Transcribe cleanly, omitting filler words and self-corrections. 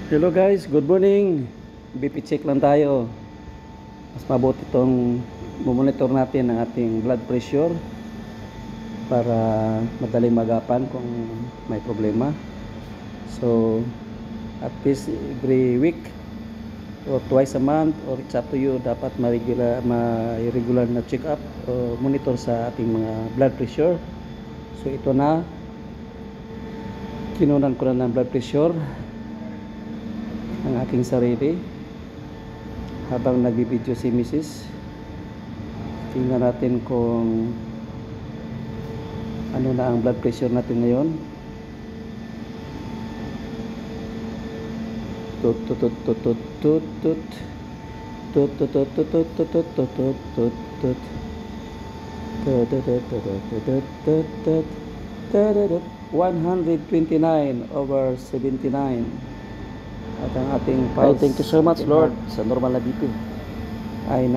Hello guys, good morning. BP check lang tayo. Mas mabuti itong monitor natin ang ating blood pressure para madaling magapan kung may problema. So at least every week or twice a month, or it's up to you, dapat ma-regular na check up o monitor sa ating mga blood pressure. So ito na, kinunan ko na ng blood pressure ang aking sarili habang nagbibideo si Mrs. Tingnan natin kung ano na ang blood pressure natin ngayon. Tut tut tut tut tut tut tut tut tut tut tut tut tut tut tut tut 129/79. At ang ating pulse, Thank you so much, Lord, sa normal na BP. ay 9.